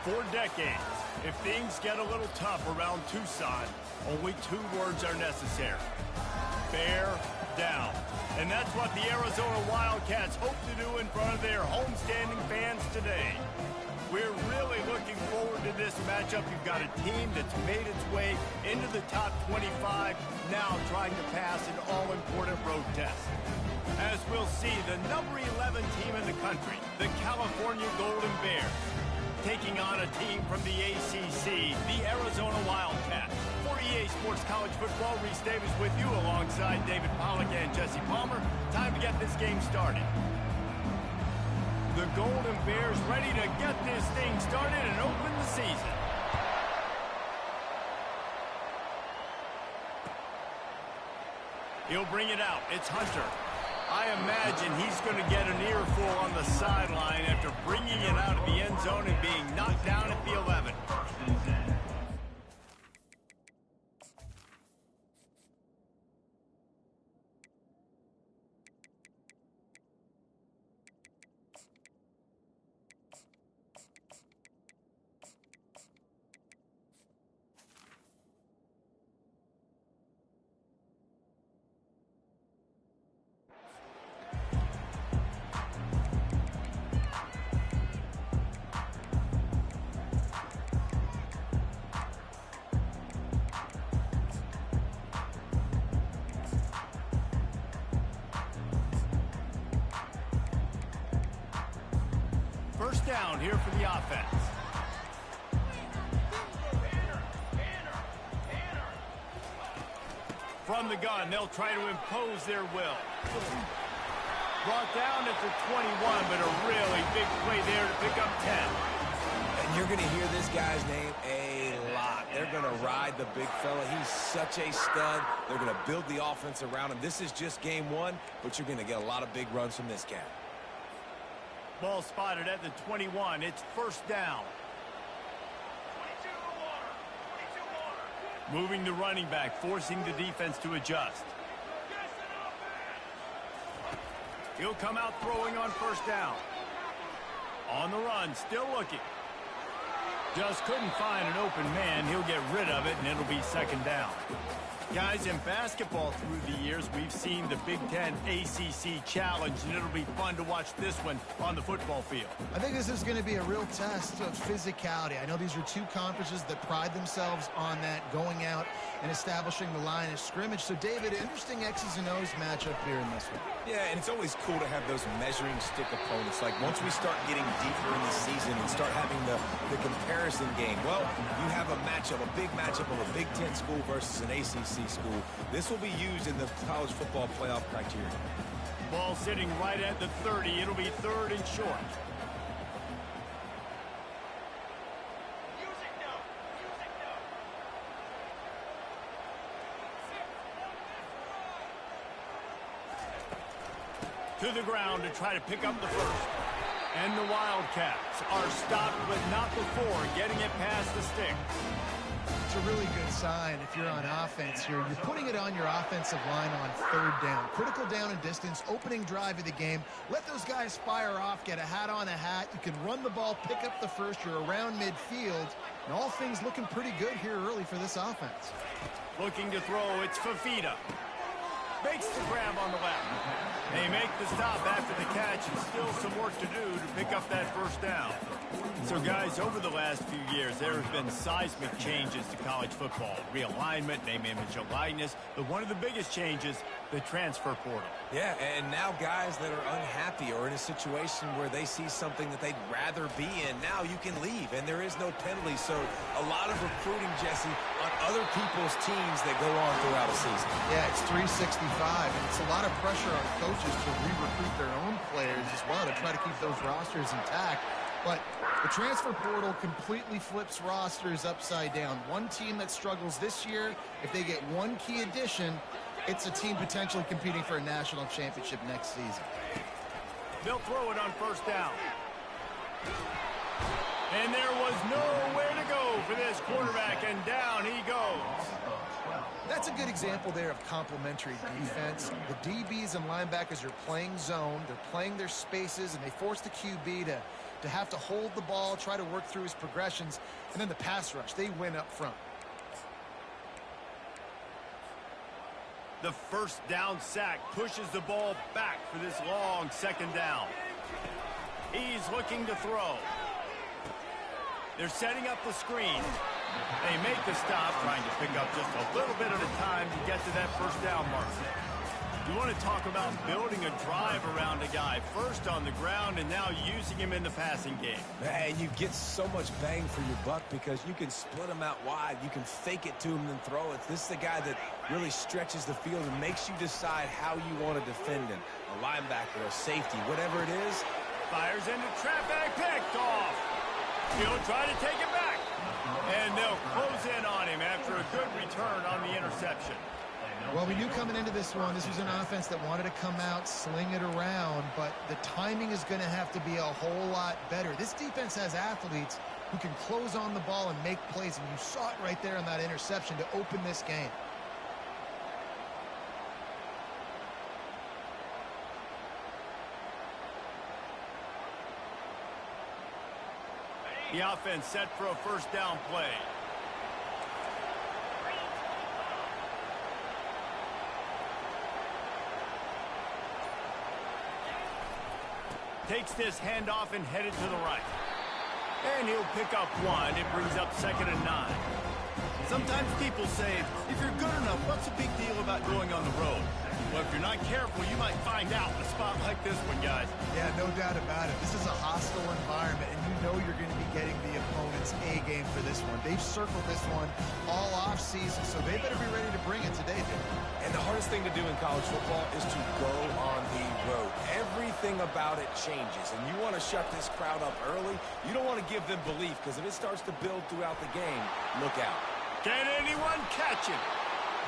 For decades, if things get a little tough around Tucson, only 2 words are necessary. Bear down. And that's what the Arizona Wildcats hope to do in front of their homestanding fans today. We're really looking forward to this matchup. You've got a team that's made its way into the top 25, now trying to pass an all-important road test. As we'll see, the number 11 team in the country, the California Golden Bears, taking on a team from the ACC, the Arizona Wildcats. For EA Sports College Football, Reese Davis with you alongside David Pollack and Jesse Palmer. Time to get this game started. The Golden Bears ready to get this thing started and open the season. He'll bring it out. It's Hunter. I imagine he's going to get an earful on the sideline after bringing it out of the end zone and being knocked down at the 11. First down here for the offense. From the gun, they'll try to impose their will. Brought down at the 21, but a really big play there to pick up 10. And you're going to hear this guy's name a lot. They're going to ride the big fella. He's such a stud. They're going to build the offense around him. This is just game 1, but you're going to get a lot of big runs from this guy. Ball spotted at the 21. It's first down. Moving the running back, forcing the defense to adjust. He'll come out throwing on first down. On the run, still looking. Just couldn't find an open man. He'll get rid of it, and it'll be second down. Guys, in basketball through the years, we've seen the Big Ten ACC Challenge, and it'll be fun to watch this one on the football field. I think this is going to be a real test of physicality. I know these are 2 conferences that pride themselves on that, going out and establishing the line of scrimmage. So, David, interesting X's and O's matchup here in this one. Yeah, and it's always cool to have those measuring stick opponents. Like, once we start getting deeper in the season and start having the comparison game, well, you have a matchup, a big matchup of a Big Ten school versus an ACC school. This will be used in the college football playoff criteria. Ball sitting right at the 30. It'll be third and short. To the ground to try to pick up the first. And the Wildcats are stopped, but not before getting it past the sticks. It's a really good sign if you're on offense here. You're putting it on your offensive line on third down. Critical down and distance, opening drive of the game. Let those guys fire off, get a hat on a hat. You can run the ball, pick up the first. You're around midfield. And all things looking pretty good here early for this offense. Looking to throw, it's Fafita. Makes the grab on the left. They make the stop after the catch, and still some work to do to pick up that first down. So, guys, over the last few years, there have been seismic changes to college football. Realignment, name, image, and likeness. But one of the biggest changes, the transfer portal. Yeah, and now guys that are unhappy or in a situation where they see something that they'd rather be in, now you can leave, and there is no penalty. So a lot of recruiting, Jesse, on other people's teams that go on throughout a season. Yeah, it's 365, and it's a lot of pressure on coaches to re-recruit their own players as well to try to keep those rosters intact. But the transfer portal completely flips rosters upside down. One team that struggles this year, if they get one key addition, it's a team potentially competing for a national championship next season. They'll throw it on first down. And there was nowhere to go for this quarterback, and down he goes. That's a good example there of complementary defense. The DBs and linebackers are playing zone, they're playing their spaces, and they force the QB to have to hold the ball, try to work through his progressions, and then the pass rush, they win up front. The first down sack pushes the ball back for this long second down. He's looking to throw. They're setting up the screen. They make the stop, trying to pick up just a little bit at a time to get to that first down mark. You want to talk about building a drive around a guy, first on the ground and now using him in the passing game. And you get so much bang for your buck because you can split him out wide. You can fake it to him and throw it. This is the guy that really stretches the field and makes you decide how you want to defend him. A linebacker, a safety, whatever it is. Fires into traffic, picked off. He'll try to take it back. And they'll close in on him after a good return on the interception. Well, we knew coming into this one, this was an offense that wanted to come out, sling it around, but the timing is going to have to be a whole lot better. This defense has athletes who can close on the ball and make plays, and you saw it right there on that interception to open this game. The offense set for a first down play. Takes this handoff and headed to the right. And he'll pick up one. It brings up 2nd and 9. Sometimes people say, if you're good enough, what's the big deal about going on the road? Well, if you're not careful, you might find out in a spot like this one, guys. Yeah, no doubt about it. This is a hostile environment, and you know you're going to be getting the opponent's A game for this one. They've circled this one all offseason, so they better be ready to bring it today, Jim. And the hardest thing to do in college football is to go on the road. Everything about it changes, and you want to shut this crowd up early. You don't want to give them belief, because if it starts to build throughout the game, look out. Can anyone catch it?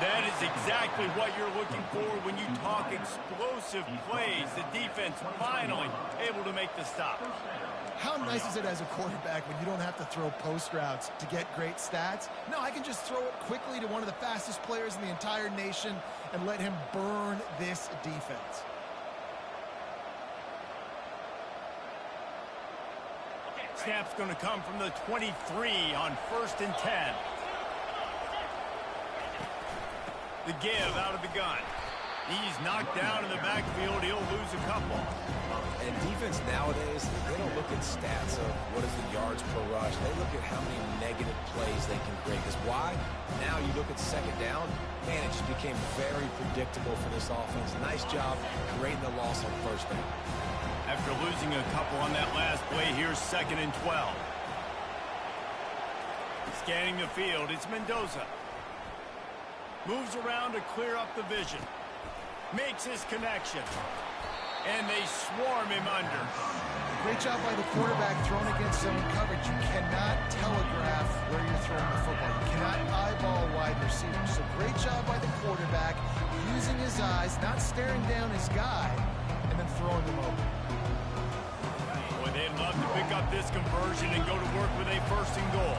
That is exactly what you're looking for when you talk explosive plays. The defense finally able to make the stop. How nice is it as a quarterback when you don't have to throw post routes to get great stats? No, I can just throw it quickly to one of the fastest players in the entire nation and let him burn this defense. Snap's going to come from the 23 on 1st and 10. The give out of the gun. He's knocked down in the backfield. He'll lose a couple. And defense nowadays, they don't look at stats of what is the yards per rush. They look at how many negative plays they can create. Because why? Now you look at 2nd down, man, it just became very predictable for this offense. Nice job creating the loss on 1st down. After losing a couple on that last play, here's 2nd and 12. Scanning the field, it's Mendoza. Moves around to clear up the vision. Makes his connection. And they swarm him under. Great job by the quarterback throwing against zone coverage. You cannot telegraph where you're throwing the football. You cannot eyeball wide receivers. So great job by the quarterback using his eyes, not staring down his guy, and then throwing him over. Boy, they'd love to pick up this conversion and go to work with a 1st and goal.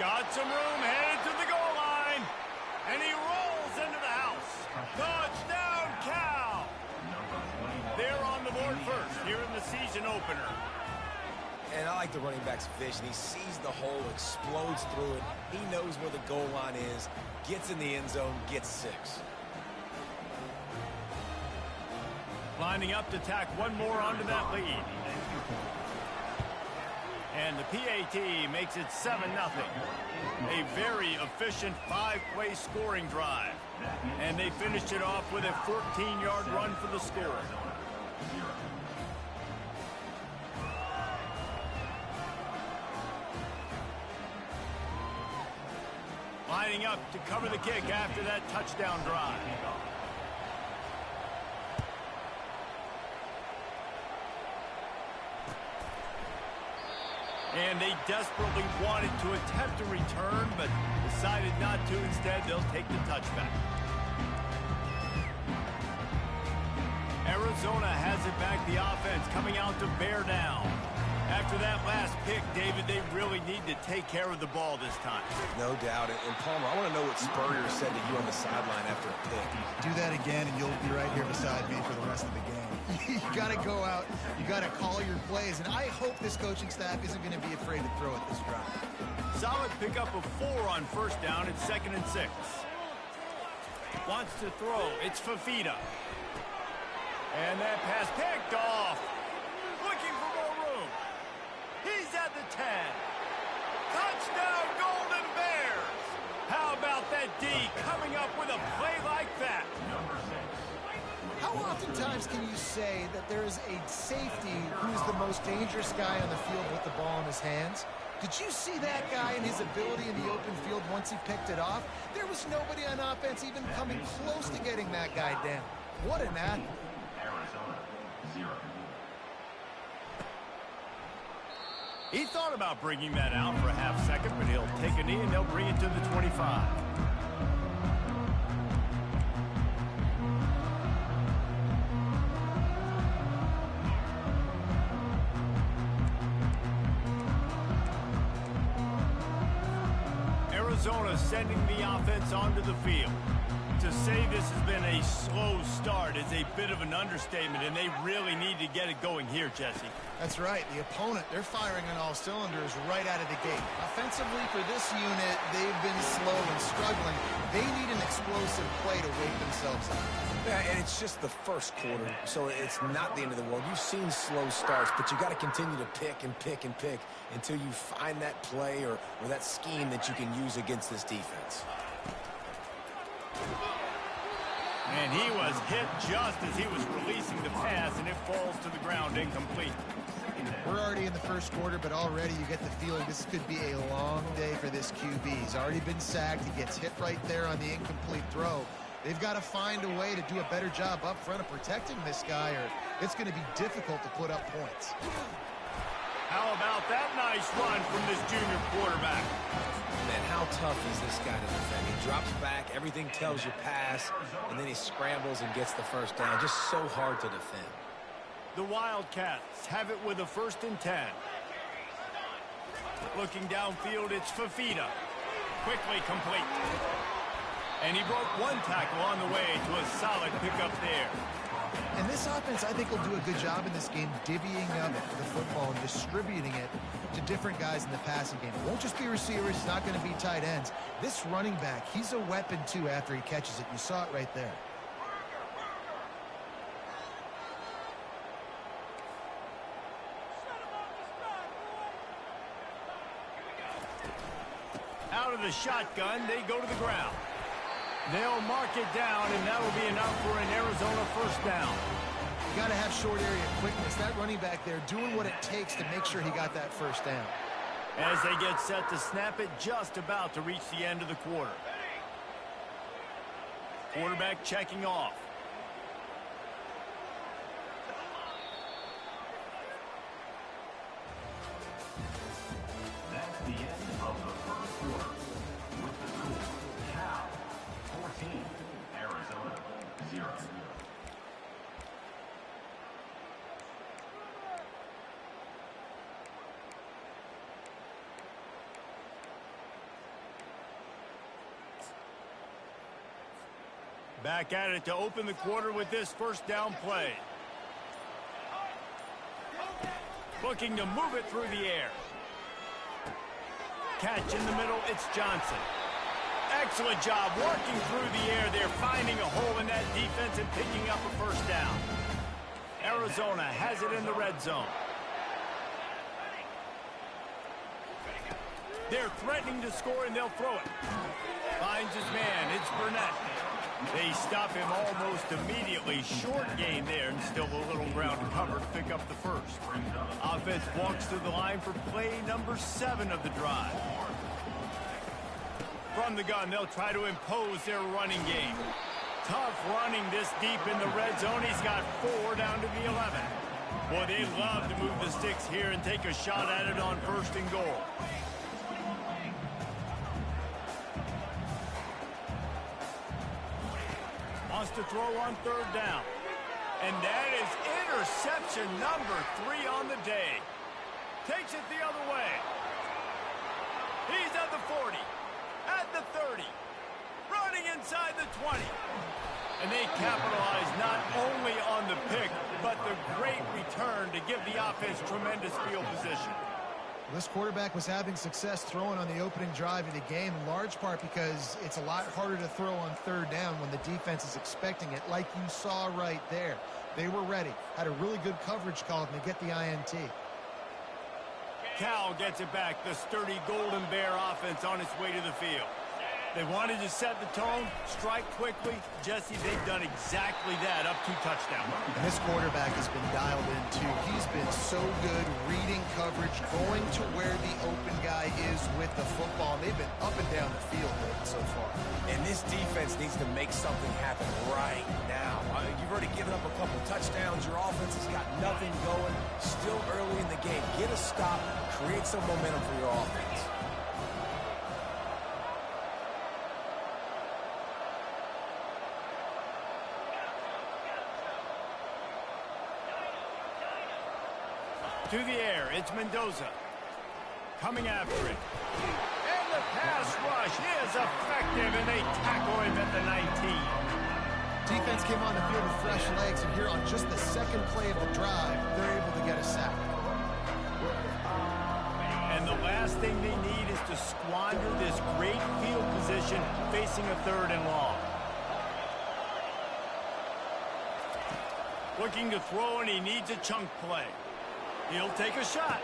Got some room, headed to the goal line. And he rolls into the house. Touchdown, Cal! They're on the board first here in the season opener. And I like the running back's vision. He sees the hole, explodes through it. He knows where the goal line is, gets in the end zone, gets 6. Lining up to tack one more onto that lead. And the PAT makes it 7-0. A very efficient 5-play scoring drive. And they finished it off with a 14-yard run for the score. Lining up to cover the kick after that touchdown drive. And they desperately wanted to attempt a return, but decided not to. Instead, they'll take the touchback. Arizona has it back, the offense coming out to bear down. After that last pick, David, they really need to take care of the ball this time. No doubt. And Palmer, I want to know what Spurrier said to you on the sideline after a pick. Do that again, and you'll be right here beside me for the rest of the game. You got to go out. You got to call your plays. And I hope this coaching staff isn't going to be afraid to throw it this drive. Solid pickup of 4 on first down. It's 2nd and 6. Wants to throw. It's Fafita. And that pass picked off. Looking for more room. He's at the 10. Touchdown, Golden Bears. How about that D coming up with a play like that? How oftentimes can you say that there is a safety who's the most dangerous guy on the field with the ball in his hands? Did you see that guy and his ability in the open field once he picked it off? There was nobody on offense even coming close to getting that guy down. What an athlete. He thought about bringing that out for a half second, but he'll take a knee and they'll bring it to the 25. Arizona sending the offense onto the field. To say this has been a slow start is a bit of an understatement, and they really need to get it going here, Jesse. That's right. The opponent, they're firing on all cylinders right out of the gate. Offensively, for this unit, they've been slow and struggling. They need an explosive play to wake themselves up. Yeah, and it's just the first quarter, so it's not the end of the world. You've seen slow starts, but you got to continue to pick and pick and pick until you find that play or that scheme that you can use against this defense. And he was hit just as he was releasing the pass, and it falls to the ground incomplete. We're already in the first quarter, but already you get the feeling this could be a long day for this QB. He's already been sacked. He gets hit right there on the incomplete throw. They've got to find a way to do a better job up front of protecting this guy, or it's going to be difficult to put up points. How about that nice run from this junior quarterback? Man, how tough is this guy to defend? He drops back, everything tells you pass, and then he scrambles and gets the first down. Just so hard to defend. The Wildcats have it with a 1st and 10. Looking downfield, it's Fafita. Quickly complete. And he broke one tackle on the way to a solid pickup there. And this offense, I think, will do a good job in this game divvying up the football and distributing it to different guys in the passing game. It won't just be receivers. It's not going to be tight ends. This running back, he's a weapon, too, after he catches it. You saw it right there. Out of the shotgun, they go to the ground. They'll mark it down, and that'll be enough for an Arizona 1st down. You got to have short area quickness. That running back there doing what it takes to make sure he got that 1st down. As they get set to snap it, just about to reach the end of the quarter. Quarterback checking off. That's the end of the first quarter. With the score, Cal 14, Arizona 0. Back at it to open the quarter with this 1st down play. Looking to move it through the air. Catch in the middle, it's Johnson. Excellent job working through the air there, finding a hole in that defense and picking up a 1st down. Arizona has it in the red zone. They're threatening to score, and they'll throw it. Finds his man, it's Burnett. They stop him almost immediately. Short gain there, and still a little ground to cover to pick up the 1st. Offense walks to the line for play number 7 of the drive. From the gun, they'll try to impose their running game. Tough running this deep in the red zone. He's got 4 down to the 11. Boy, they love to move the sticks here and take a shot at it on 1st and goal. Wants to throw on 3rd down. And that is interception number 3 on the day. Takes it the other way. He's at the 40, at the 30, running inside the 20. And they capitalize not only on the pick, but the great return to give the offense tremendous field position. This quarterback was having success throwing on the opening drive of the game, in large part because it's a lot harder to throw on 3rd down when the defense is expecting it, like you saw right there. They were ready, had a really good coverage call to get the INT. Cal gets it back, the sturdy Golden Bear offense on its way to the field. They wanted to set the tone, strike quickly. Jesse, they've done exactly that, up 2 touchdowns. And this quarterback has been dialed in, too. He's been so good reading coverage, going to where the open guy is with the football. And they've been up and down the field so far. And this defense needs to make something happen right now. You've already given up a couple touchdowns. Your offense has got nothing going. Still early in the game. Get a stop. Create some momentum for your offense. To the air, it's Mendoza. Coming after it. And the pass rush is effective, and they tackle him at the 19. Defense came on the field with fresh legs, and here on just the 2nd play of the drive, they're able to get a sack. And the last thing they need is to squander this great field position facing a 3rd and long. Looking to throw, and he needs a chunk play. He'll take a shot.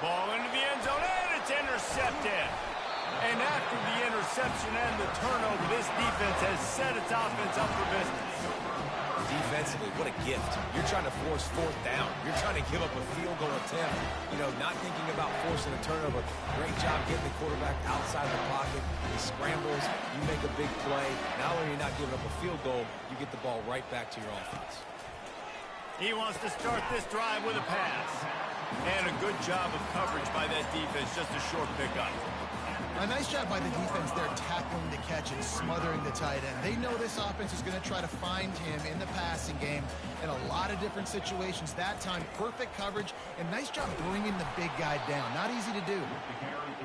Ball into the end zone, and it's intercepted. And after the interception and the turnover, this defense has set its offense up for business. Defensively, what a gift. You're trying to force 4th down. You're trying to give up a field goal attempt. You know, not thinking about forcing a turnover. Great job getting the quarterback outside the pocket. He scrambles. You make a big play. Not only are you not giving up a field goal, you get the ball right back to your offense. He wants to start this drive with a pass. And a good job of coverage by that defense, just a short pickup. A nice job by the defense there, tackling the catch and smothering the tight end. They know this offense is going to try to find him in the passing game in a lot of different situations. That time, perfect coverage, and nice job bringing the big guy down. Not easy to do.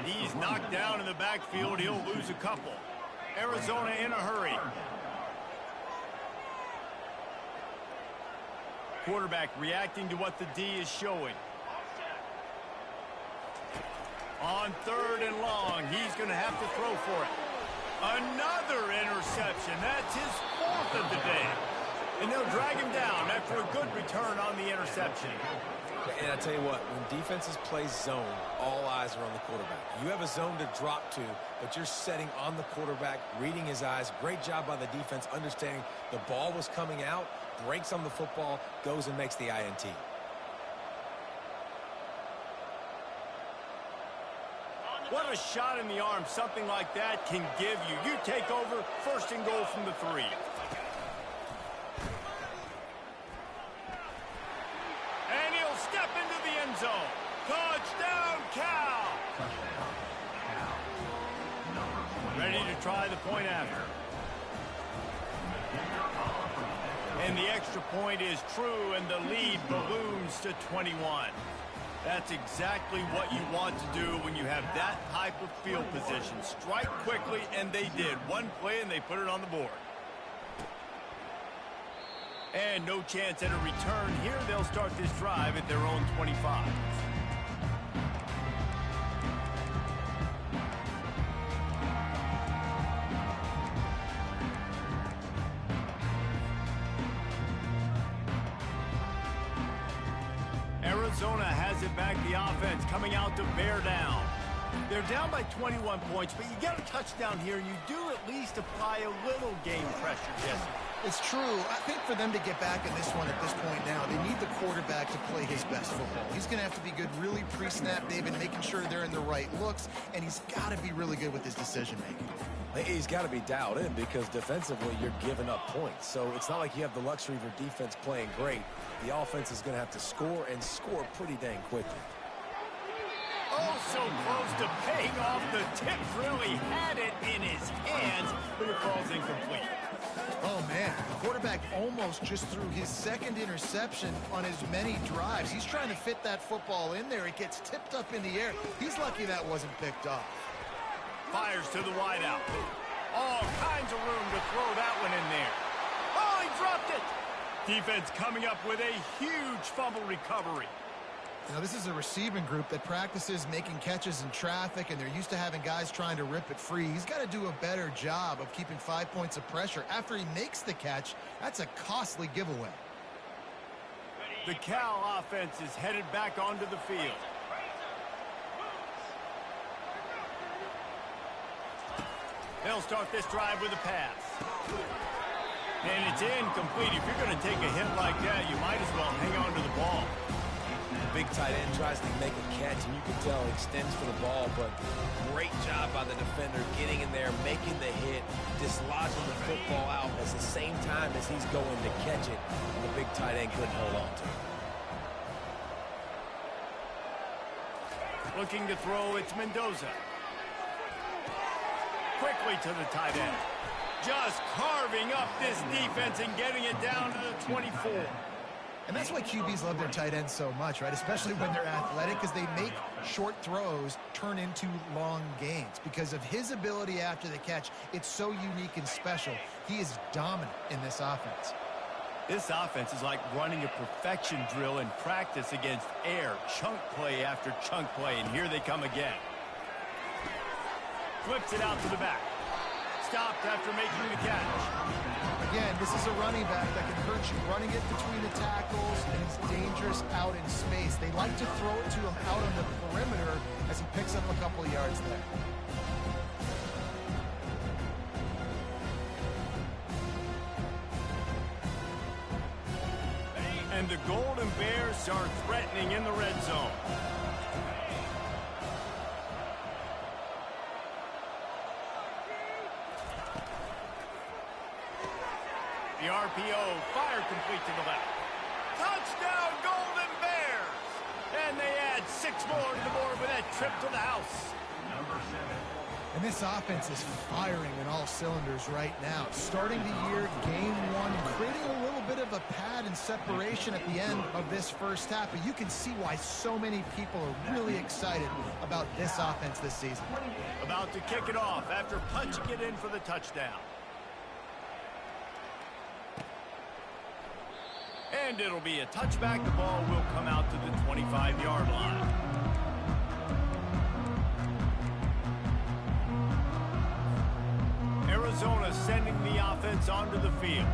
He's knocked down in the backfield. He'll lose a couple. Arizona in a hurry. Quarterback reacting to what the D is showing. On 3rd and long, he's going to have to throw for it. Another interception. That's his 4th of the day. And they'll drag him down after a good return on the interception. And I tell you what, when defenses play zone, all eyes are on the quarterback. You have a zone to drop to, but you're setting on the quarterback, reading his eyes. Great job by the defense, understanding the ball was coming out, breaks on the football, goes and makes the INT. What a shot in the arm something like that can give you. You take over, 1st and goal from the 3. And he'll step into the end zone. Touchdown, Cal! Ready to try the point after. And the extra point is true, and the lead balloons to 21. That's exactly what you want to do when you have that type of field position. Strike quickly, and they did. One play, and they put it on the board. And no chance at a return here. They'll start this drive at their own 25. Arizona has it back, the offense coming out to bear down. They're down by 21 points, but you get a touchdown here, and you do at least apply a little game pressure, Jesse. It's true. I think for them to get back in this one at this point now, they need the quarterback to play his best football. He's going to have to be good really pre-snap, David, making sure they're in the right looks, and he's got to be really good with his decision-making. He's got to be dialed in because defensively you're giving up points. So it's not like you have the luxury of your defense playing great. The offense is going to have to score and score pretty dang quickly. Oh, so close to paying off. The tip really had it in his hands, but it falls incomplete. Oh, man, the quarterback almost just threw his second interception on as many drives. He's trying to fit that football in there. It gets tipped up in the air. He's lucky that wasn't picked up. Fires to the wideout. All kinds of room to throw that one in there. Oh, he dropped it. Defense coming up with a huge fumble recovery. Now, this is a receiving group that practices making catches in traffic, and they're used to having guys trying to rip it free. He's got to do a better job of keeping 5 points of pressure. After he makes the catch, that's a costly giveaway. The Cal offense is headed back onto the field. They'll start this drive with a pass. And it's incomplete. If you're going to take a hit like that, you might as well hang on to the ball. Big tight end tries to make a catch, and you can tell he extends for the ball, but great job by the defender getting in there, making the hit, dislodging the football out at the same time as he's going to catch it. The big tight end couldn't hold on to it. Looking to throw, it's Mendoza. Quickly to the tight end. Just carving up this defense and getting it down to the 24. And that's why QBs love their tight ends so much, right? Especially when they're athletic, because they make short throws turn into long gains. Because of his ability after the catch, it's so unique and special. He is dominant in this offense. This offense is like running a perfection drill in practice against air. Chunk play after chunk play, and here they come again. Flips it out to the back. Stopped after making the catch. Again, this is a running back that can hurt you, running it between the tackles, and he's dangerous out in space. They like to throw it to him out on the perimeter as he picks up a couple of yards there. And the Golden Bears are threatening in the red zone. The RPO, fire complete to the left. Touchdown, Golden Bears! And they add 6 more to the board with that trip to the house. And this offense is firing on all cylinders right now. Starting the year, game one, creating a little bit of a pad and separation at the end of this first half. But you can see why so many people are really excited about this offense this season. About to kick it off after punching it in for the touchdown. And it'll be a touchback. The ball will come out to the 25-yard line. Arizona sending the offense onto the field.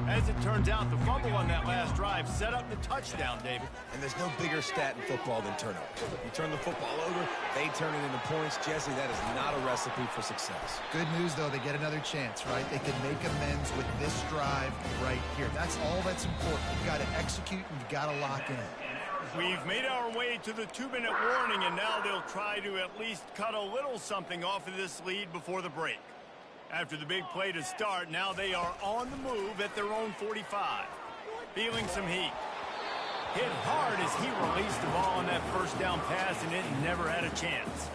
As it turns out, the fumble on that last drive set up the touchdown, David. And there's no bigger stat in football than turnovers. You turn the football over, they turn it into points. Jesse, that is not a recipe for success. Good news, though, they get another chance, right? They can make amends with this drive right here. That's all that's important. You've got to execute and you've got to lock in. We've made our way to the 2-minute warning, and now they'll try to at least cut a little something off of this lead before the break. After the big play to start, now they are on the move at their own 45. Feeling some heat. Hit hard as he released the ball on that first down pass, and it never had a chance.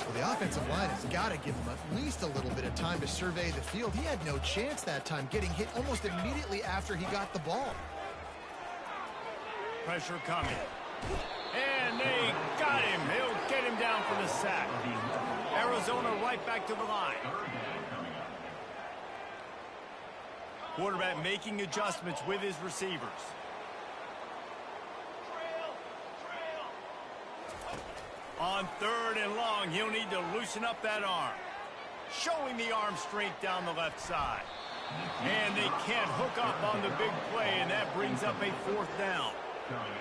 Well, the offensive line has got to give him at least a little bit of time to survey the field. He had no chance that time, getting hit almost immediately after he got the ball. Pressure coming. And they got him. They'll get him down for the sack. Arizona right back to the line. Quarterback making adjustments with his receivers. On 3rd and long, he'll need to loosen up that arm. Showing the arm strength down the left side. And they can't hook up on the big play, and that brings up a 4th down.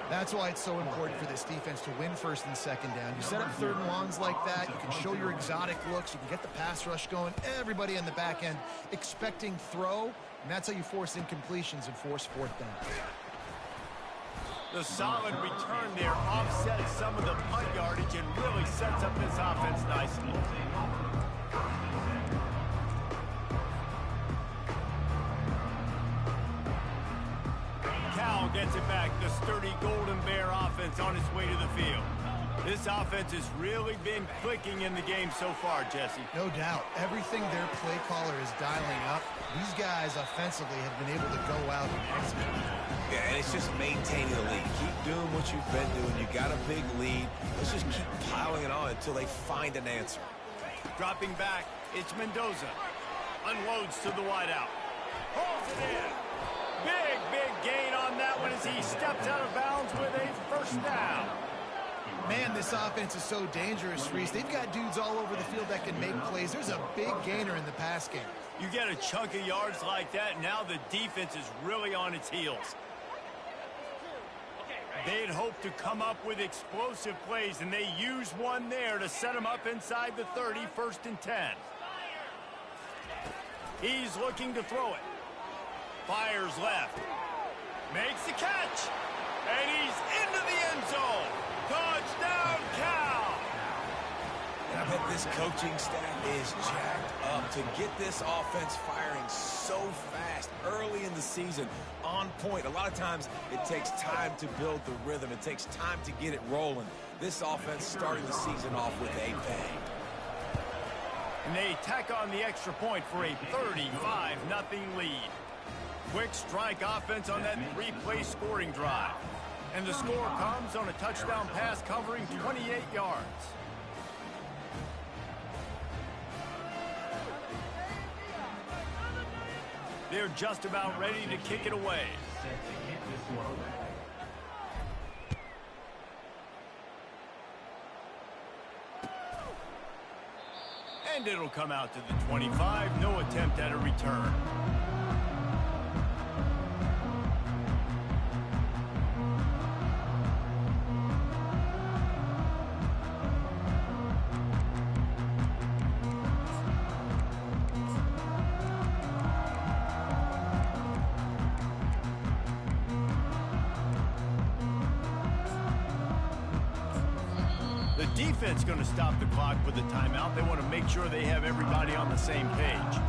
That's why it's so important for this defense to win first and second down. You set up third and longs like that, you can show your exotic looks, you can get the pass rush going, everybody in the back end expecting throw, and that's how you force incompletions and force fourth down. The solid return there offsets some of the punt yardage and really sets up this offense nicely. Cal gets it back. The sturdy Golden Bear offense on its way to the field. This offense has really been clicking in the game so far, Jesse. No doubt. Everything their play caller is dialing up, these guys offensively have been able to go out and execute. Yeah, and it's just maintaining the lead. Keep doing what you've been doing. You got a big lead. Let's just keep piling it on until they find an answer. Dropping back, it's Mendoza. Unloads to the wideout. Pulls it in. Big gain on that one as he steps out of bounds with a first down. Man, this offense is so dangerous, Reese. They've got dudes all over the field that can make plays. There's a big gainer in the pass game. You get a chunk of yards like that, now the defense is really on its heels. They'd hoped to come up with explosive plays, and they used one there to set them up inside the 30, 1st and 10. He's looking to throw it. Fires left. Makes the catch. And he's into the end zone. Touchdown, Cal! And I bet this coaching staff is jacked up to get this offense firing so fast early in the season, on point. A lot of times it takes time to build the rhythm. It takes time to get it rolling. This offense starting the season off with a bang. And they tack on the extra point for a 35-0 lead. Quick strike offense on that 3-play scoring drive. And the score comes on a touchdown pass covering 28 yards. They're just about ready to kick it away. And it'll come out to the 25. No attempt at a return. Defense going to stop the clock with a timeout. They want to make sure they have everybody on the same page.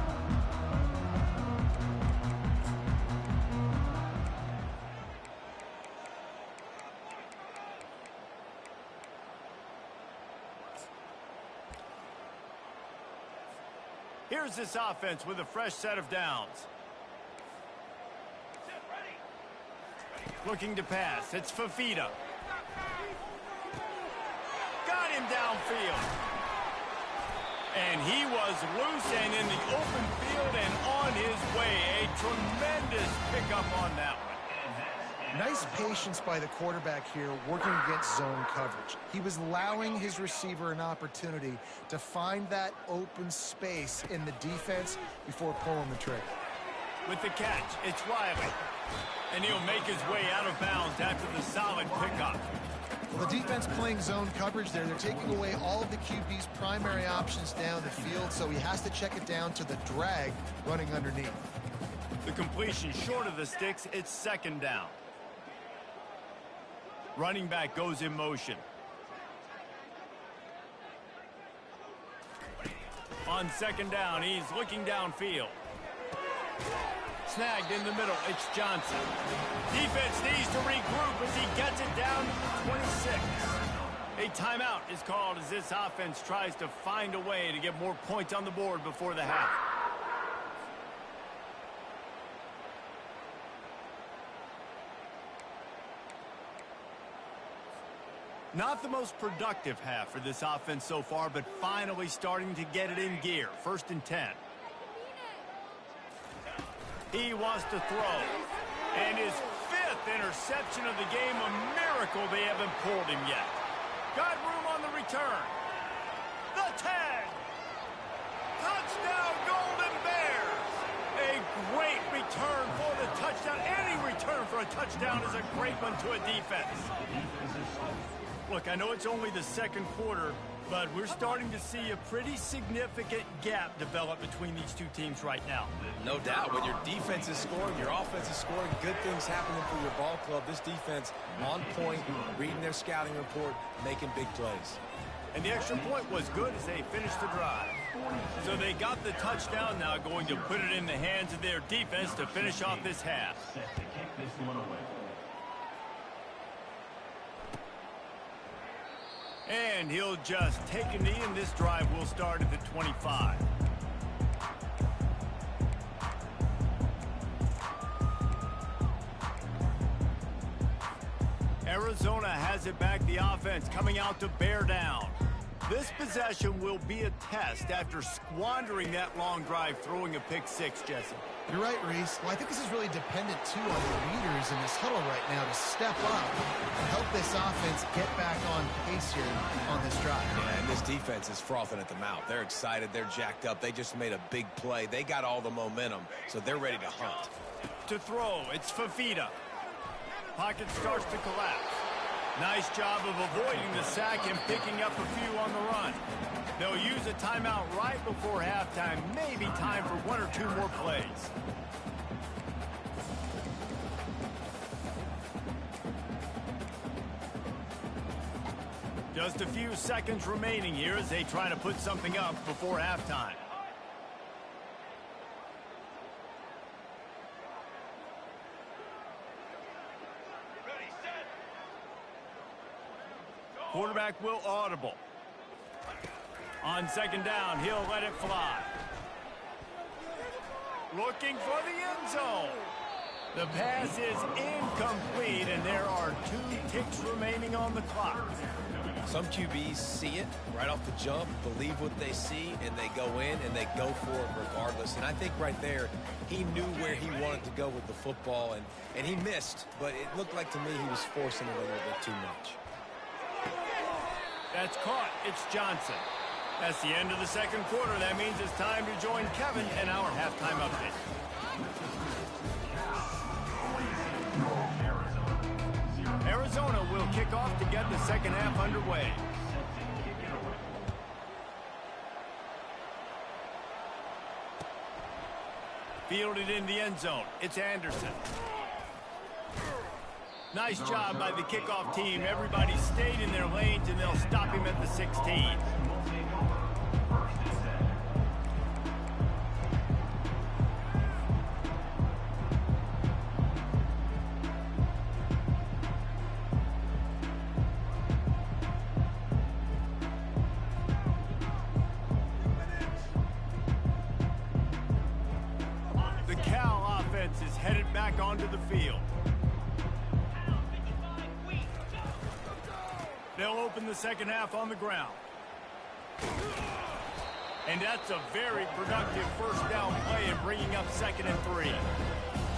Here's this offense with a fresh set of downs. Looking to pass. It's Fafita. Got him downfield. And he was loose and in the open field and on his way. A tremendous pickup on that one. Nice patience by the quarterback here working against zone coverage. He was allowing his receiver an opportunity to find that open space in the defense before pulling the trigger. With the catch, it's Riley. And he'll make his way out of bounds after the solid pickup. Well, the defense playing zone coverage there. They're taking away all of the QB's primary options down the field, so he has to check it down to the drag running underneath. The completion short of the sticks, it's second down. Running back goes in motion. On second down, he's looking downfield. Snagged in the middle, it's Johnson. Defense needs to regroup as he gets it down to the 26. A timeout is called as this offense tries to find a way to get more points on the board before the half. Not the most productive half for this offense so far, but finally starting to get it in gear. 1st and 10. He wants to throw. And his 5th interception of the game, a miracle they haven't pulled him yet. Got room on the return. The 10. Touchdown, Golden Bears. A great return for the touchdown. Any return for a touchdown touchdown is a great one to a defense. Look, I know it's only the second quarter, but we're starting to see a pretty significant gap develop between these two teams right now. No doubt. When your defense is scoring, your offense is scoring, good things happening for your ball club. This defense on point, reading their scouting report, making big plays. And the extra point was good as they finished the drive. So they got the touchdown, now going to put it in the hands of their defense to finish off this half. Set to kick this one away. And he'll just take a knee, and this drive will start at the 25. Arizona has it back, the offense coming out to bear down. This possession will be a test after squandering that long drive, throwing a pick six, Jesse. You're right, Reese. Well, I think this is really dependent, too, on the leaders in this huddle right now to step up and help this offense get back on pace here on this drive. Yeah, and this defense is frothing at the mouth. They're excited. They're jacked up. They just made a big play. They got all the momentum, so they're ready to hunt. To throw, it's Fafita. Pocket starts to collapse. Nice job of avoiding the sack and picking up a few on the run. They'll use a timeout right before halftime. Maybe time for one or two more plays. Just a few seconds remaining here as they try to put something up before halftime. Quarterback will audible. On second down, he'll let it fly. Looking for the end zone. The pass is incomplete, and there are 2 ticks remaining on the clock. Some QBs see it right off the jump, believe what they see, and they go in and they go for it regardless. And I think right there, he knew where he wanted to go with the football, and he missed. But it looked like to me he was forcing it a little bit too much. That's caught. It's Johnson. That's the end of the second quarter. That means it's time to join Kevin in our halftime update. Arizona will kick off to get the second half underway. Fielded in the end zone. It's Anderson. Nice job by the kickoff team. Everybody stayed in their lanes, and they'll stop him at the 16. The Cal offense is headed back onto the field. They'll open the second half on the ground. And that's a very productive first down play and bringing up 2nd and 3.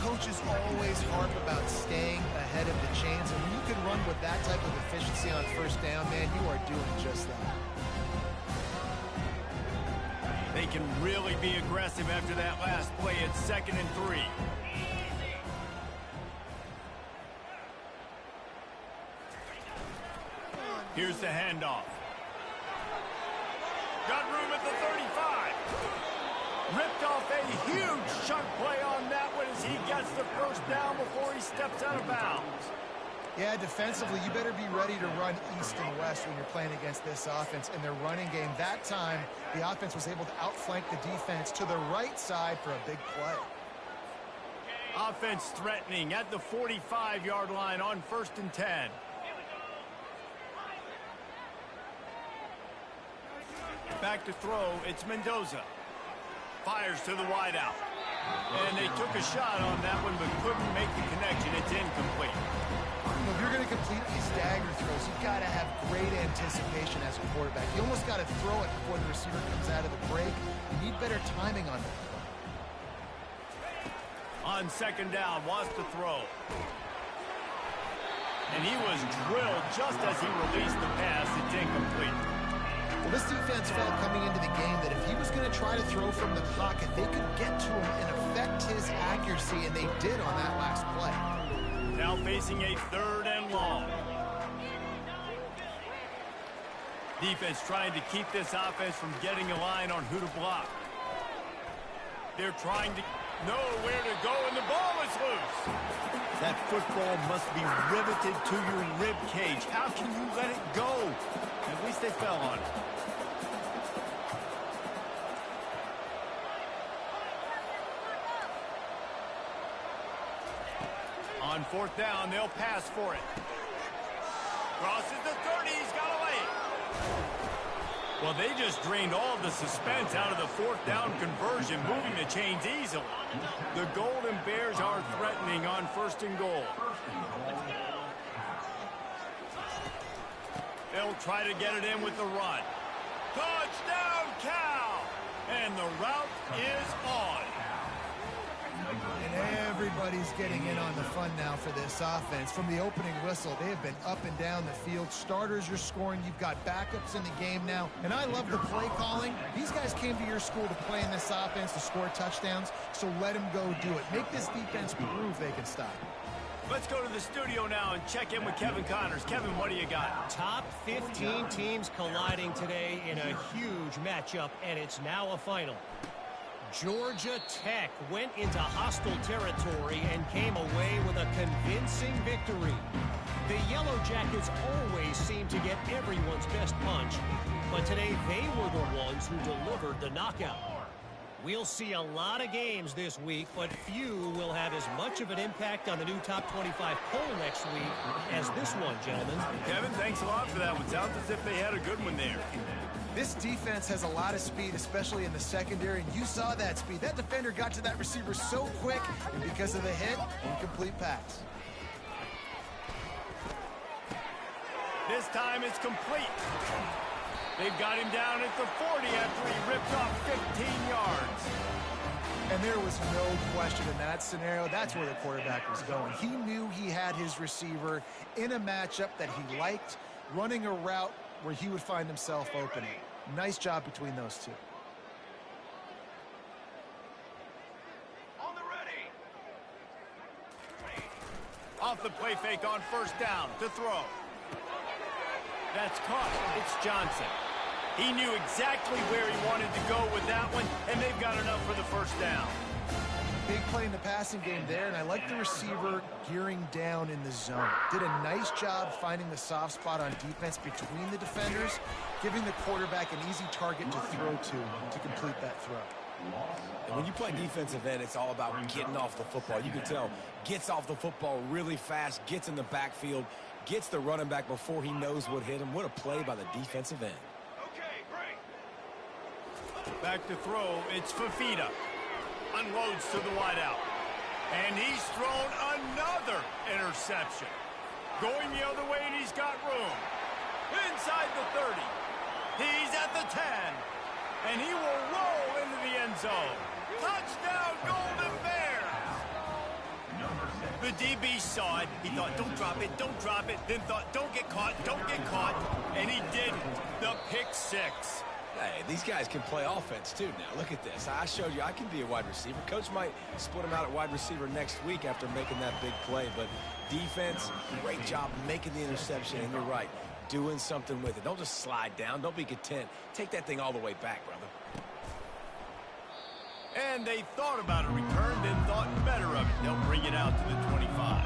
Coaches always harp about staying ahead of the chains, and when you can run with that type of efficiency on first down, man, you are doing just that. They can really be aggressive after that last play at 2nd and 3. Here's the handoff. Got room at the 35. Ripped off a huge chunk play on that one as he gets the first down before he steps out of bounds. Yeah, defensively, you better be ready to run east and west when you're playing against this offense in their running game. That time, the offense was able to outflank the defense to the right side for a big play. Offense threatening at the 45-yard line on 1st and 10. Back to throw, it's Mendoza. Fires to the wideout. And they took a shot on that one, but couldn't make the connection. It's incomplete. If you're going to complete these dagger throws, you've got to have great anticipation as a quarterback. You almost got to throw it before the receiver comes out of the break. You need better timing on that. On 2nd down, wants to throw. And he was drilled just as he released the pass. It's incomplete. Well, this defense felt coming into the game that if he was going to try to throw from the pocket, they could get to him and affect his accuracy, and they did on that last play. Now facing a 3rd and long. Defense trying to keep this offense from getting a line on who to block. They're trying to know where to go, and the ball is loose. That football must be riveted to your rib cage. How can you let it go? At least they fell on it. On 4th down, they'll pass for it. Crosses the 30, he's got away. Well, they just drained all the suspense out of the 4th down conversion, moving the chains easily. The Golden Bears are threatening on 1st and goal. They'll try to get it in with the run. Touchdown, Cal! And the route is on. And everybody's getting in on the fun now for this offense. From the opening whistle, they have been up and down the field. Starters are scoring. You've got backups in the game now. And I love the play calling. These guys came to your school to play in this offense to score touchdowns, so let them go do it. Make this defense prove they can stop. Let's go to the studio now and check in with Kevin Connors. Kevin, what do you got? Top 15 teams colliding today in a huge matchup, and it's now a final. Georgia Tech went into hostile territory and came away with a convincing victory. The Yellow Jackets always seem to get everyone's best punch, but today they were the ones who delivered the knockout. We'll see a lot of games this week, but few will have as much of an impact on the new top 25 poll next week as this one, gentlemen. Kevin, thanks a lot for that one. Sounds as if they had a good one there. This defense has a lot of speed, especially in the secondary, and you saw that speed. That defender got to that receiver so quick, and because of the hit, incomplete pass. This time it's complete. They've got him down at the 40 after he ripped off 15 yards. And there was no question in that scenario. That's where the quarterback was going. He knew he had his receiver in a matchup that he liked, running a route where he would find himself opening. Nice job between those two. On the ready. Off the play fake on 1st down to throw. That's caught. It's Johnson. He knew exactly where he wanted to go with that one, and they've got enough for the 1st down. Big play in the passing game there, and I like the receiver gearing down in the zone. Did a nice job finding the soft spot on defense between the defenders, giving the quarterback an easy target to throw to complete that throw. And when you play defensive end, it's all about getting off the football. You can tell, gets off the football really fast, gets in the backfield, gets the running back before he knows what hit him. What a play by the defensive end. Okay, break. Back to throw, it's Fafita. Unloads to the wideout. And he's thrown another interception. Going the other way, and he's got room. Inside the 30. He's at the 10. And he will roll into the end zone. Touchdown, Golden Bears! The DB saw it. He thought, don't drop it, don't drop it. Then thought, don't get caught, don't get caught. And he didn't. The pick 6. Hey, these guys can play offense, too, now. Look at this. I showed you I can be a wide receiver. Coach might split him out at wide receiver next week after making that big play. But defense, great job making the interception. And you're right, doing something with it. Don't just slide down. Don't be content. Take that thing all the way back, brother. And they thought about a return, then thought better of it. They'll bring it out to the 25.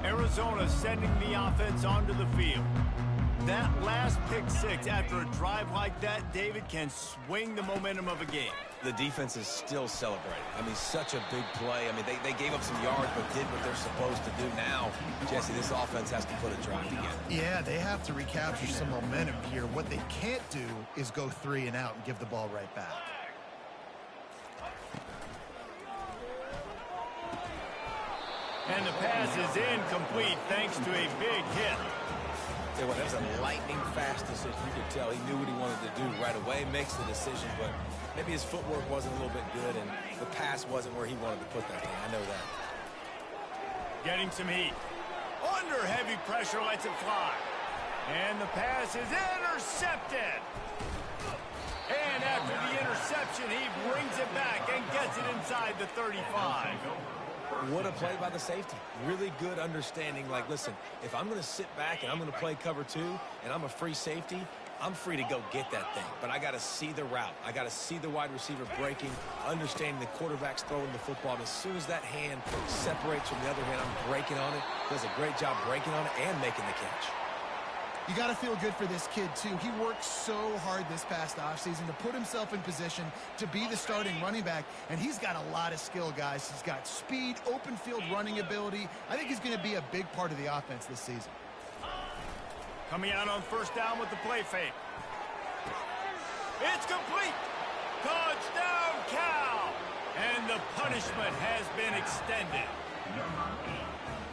Arizona sending the offense onto the field. That last pick 6 after a drive like that, David, can swing the momentum of a game. The defense is still celebrating. I mean, such a big play. I mean, they gave up some yards but did what they're supposed to do. Now, Jesse, this offense has to put a drive together. Yeah, they have to recapture some momentum here. What they can't do is go 3 and out and give the ball right back. And the pass is incomplete thanks to a big hit. Yeah, well, that was a lightning-fast decision. You could tell he knew what he wanted to do right away, makes the decision, but maybe his footwork wasn't a little bit good, and the pass wasn't where he wanted to put that thing. I know that. Getting some heat. Under heavy pressure, lets it fly. And the pass is intercepted. And after the interception, he brings it back and gets it inside the 35. What a play by the safety. Really good understanding. Like, listen, if I'm going to sit back and I'm going to play cover 2 and I'm a free safety, I'm free to go get that thing. But I got to see the route. I got to see the wide receiver breaking, understanding the quarterback's throwing the football. And as soon as that hand separates from the other hand, I'm breaking on it. Does a great job breaking on it and making the catch. You got to feel good for this kid, too. He worked so hard this past offseason to put himself in position to be the starting running back, and he's got a lot of skill, guys. He's got speed, open field running ability. I think he's going to be a big part of the offense this season. Coming out on first down with the play fake. It's complete. Touchdown, Cal. And the punishment has been extended.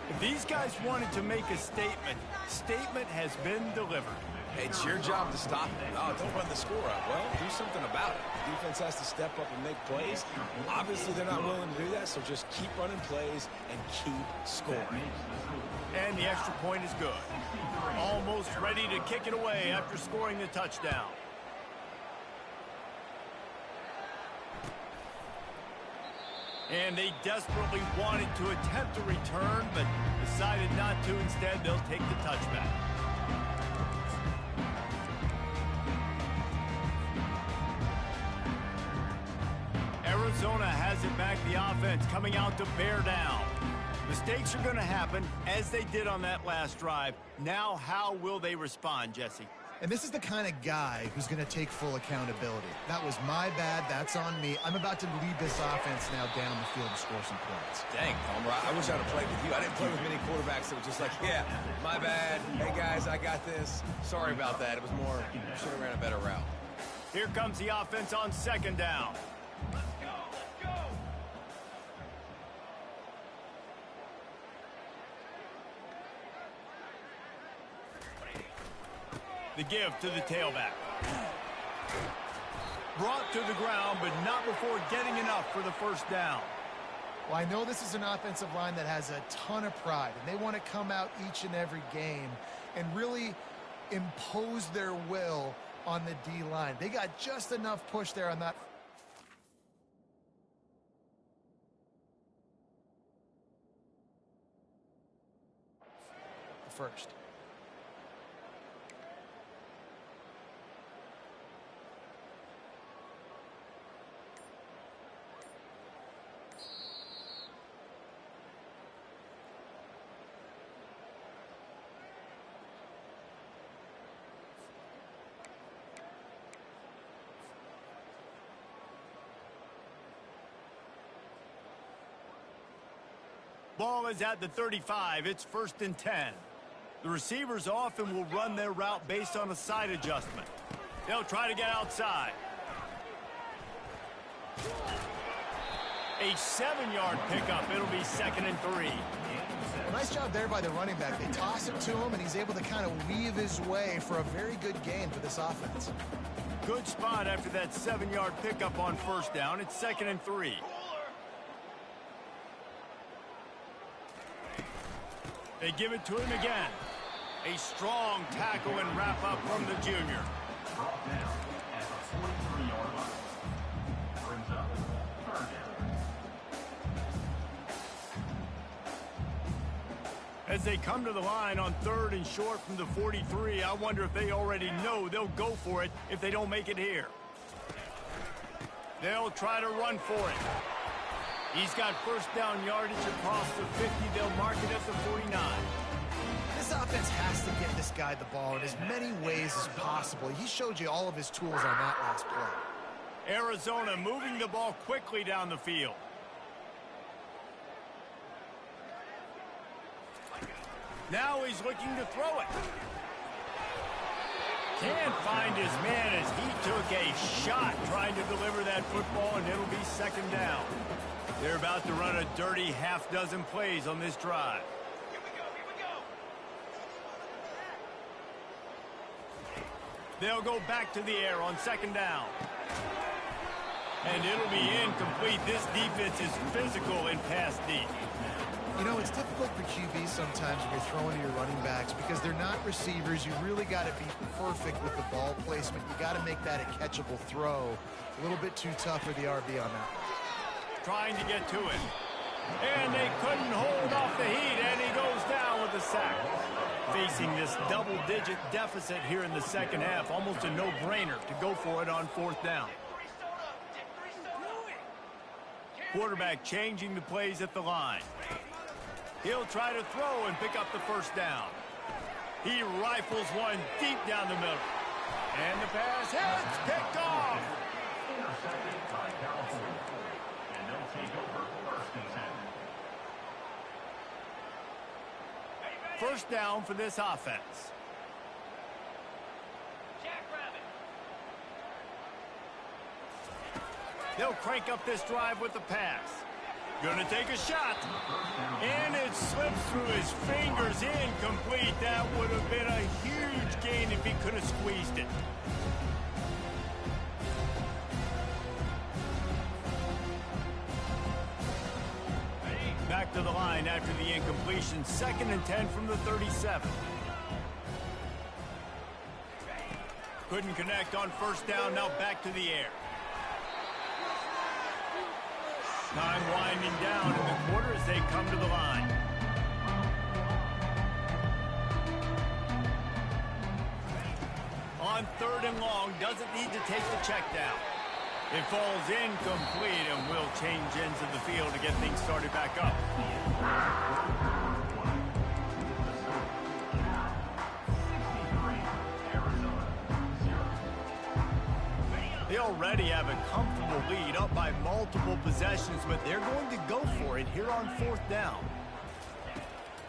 If these guys wanted to make a statement has been delivered. It's your job to stop it. Oh, don't run the score up. Well, do something about it. Defense has to step up and make plays. Obviously, they're not willing to do that, so just keep running plays and keep scoring. And the extra point is good. Almost ready to kick it away after scoring the touchdown. And they desperately wanted to attempt a return, but decided not to. Instead, they'll take the touchback. Arizona has it back, the offense coming out to bear down. Mistakes are going to happen, as they did on that last drive. Now, how will they respond, Jesse? And this is the kind of guy who's going to take full accountability. That was my bad. That's on me. I'm about to lead this offense now down the field to score some points. Dang, Palmer, I wish I'd have played with you. I didn't play with many quarterbacks that were just like, yeah, my bad. Hey, guys, I got this. Sorry about that. It was more, should have ran a better route. Here comes the offense on second down. Let's go. The give to the tailback. Brought to the ground, but not before getting enough for the first down. Well, I know this is an offensive line that has a ton of pride, and they want to come out each and every game and really impose their will on the D-line. They got just enough push there on that first. Ball is at the 35. It's 1st and 10. The receivers often will run their route based on a side adjustment. They'll try to get outside. A 7-yard pickup. It'll be 2nd and 3. Well, nice job there by the running back. They toss it to him, and he's able to kind of weave his way for a very good gain for this offense. Good spot after that 7-yard pickup on first down. It's 2nd and 3. They give it to him again. A strong tackle and wrap up from the junior. Brought down at the 43-yard line. Brings up 3rd down. As they come to the line on 3rd and short from the 43, I wonder if they already know they'll go for it if they don't make it here. They'll try to run for it. He's got first down yardage across the 50. They'll mark it at the 49. This offense has to get this guy the ball in as many ways as possible. He showed you all of his tools on that last play. Arizona moving the ball quickly down the field. Now he's looking to throw it. Can't find his man as he took a shot trying to deliver that football, and it'll be 2nd down. They're about to run a dirty half-dozen plays on this drive. They'll go back to the air on second down. And it'll be incomplete. This defense is physical in pass D. You know, it's difficult for QBs sometimes when you're throwing to your running backs because they're not receivers. You really got to be perfect with the ball placement. You got to make that a catchable throw. A little bit too tough for the RB on that. Trying to get to it. And they couldn't hold off the heat, and he goes down with a sack. Facing this double-digit deficit here in the second half, almost a no-brainer to go for it on fourth down. Quarterback changing the plays at the line. He'll try to throw and pick up the first down. He rifles one deep down the middle. And the pass hits, picked off. Intercepted by California. And they'll take over first and 10. First down for this offense. They'll crank up this drive with the pass. Gonna take a shot. And it slips through his fingers, incomplete. That would have been a huge gain if he could have squeezed it. Back to the line after the incompletion. 2nd and 10 from the 37. Couldn't connect on first down. Now back to the air. Time winding down in the quarter as they come to the line. On 3rd and long, doesn't need to take the check down. It falls incomplete, and will change ends of the field to get things started back up. They already have a comfortable lead, up by multiple possessions, but they're going to go for it here on 4th down.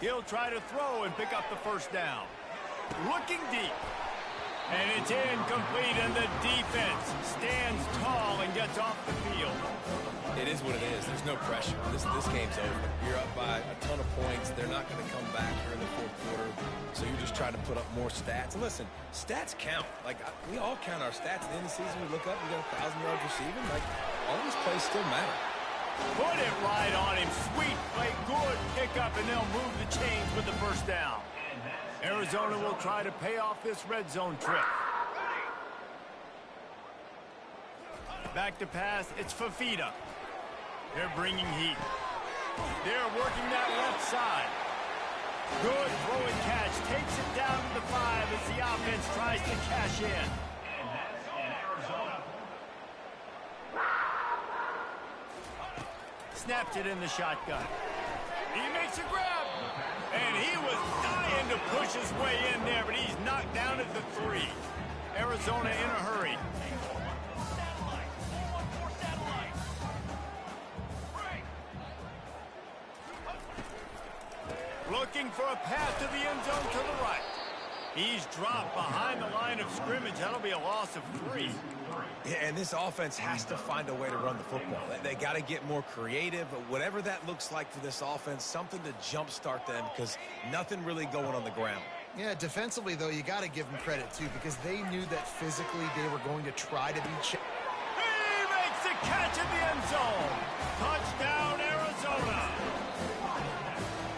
He'll try to throw and pick up the first down. Looking deep. And it's incomplete, and the defense stands tall and gets off the field. It is what it is. There's no pressure. This game's over. You're up by a ton of points. They're not going to come back here in the 4th quarter. So you just try to put up more stats. And listen, stats count. Like, we all count our stats. At the end of the season, we look up, we got 1,000 yards receiving. Like, all these plays still matter. Put it right on him. Sweet play, good pickup, and they'll move the chains with the first down. Arizona will try to pay off this red zone trip. Back to pass, it's Fafita. They're bringing heat. They're working that left side. Good throw and catch. Takes it down to the 5 as the offense tries to cash in. And that's in Arizona. Snaps it in the shotgun. He makes a grab. And he was dying to push his way in there, but he's knocked down at the 3. Arizona in a hurry. Looking for a pass to the end zone to the right. He's dropped behind the line of scrimmage. That'll be a loss of 3. Yeah, and this offense has to find a way to run the football. They got to get more creative. Whatever that looks like for this offense, something to jumpstart them because nothing really going on the ground. Yeah, defensively, though, you got to give them credit, too, because they knew that physically they were going to try to be... He makes the catch in the end zone. Touchdown, Arizona.